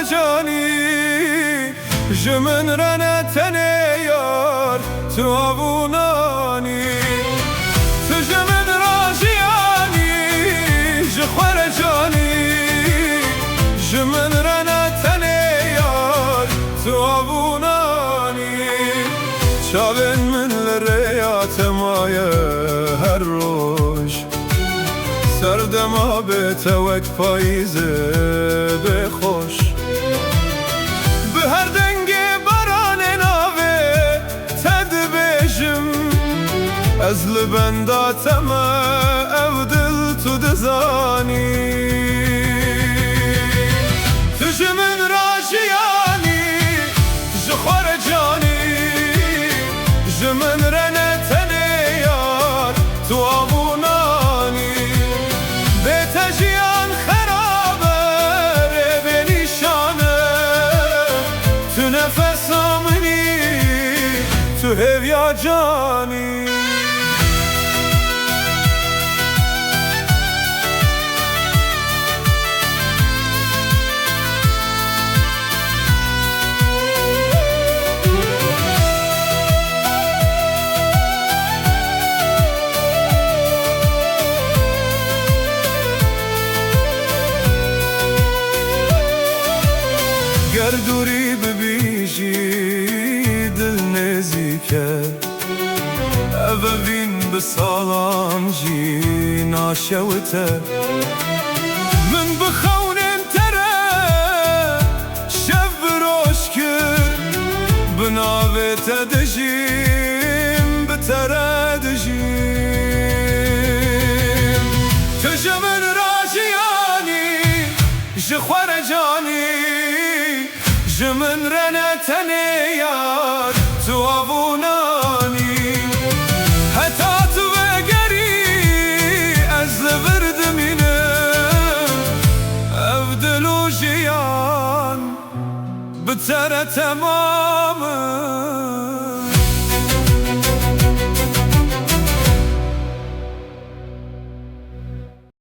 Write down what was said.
جانی جمن رنه تنه یار تو آبونانی تو جمن راجیانی جخور جانی جمن رنه تنه یار تو آبونانی چاوین من لریات مایه هر روش سردما به توک پاییزه به خوش به هر دنگ بران ناوه تد بیشم از لبنداتم او دل تو دزانی تو جمن راجیانی جخور جانی جمن رنه تنه یار تو آبونانی به تجیان خرابه ره به نیشانه تو نفس آمنی تو هویا جانی گر دوری ببیجی دل نزیکه او بین بسالان جی ناشوته من بخونین تره شب روش کرد بناوه تدجیم بتره دجیم تو جمن راجیانی جخور جانی جمن رنه تنه یار تو آبونانی حتی تو بگری از ورد مینم او دلو جیان بتره تمام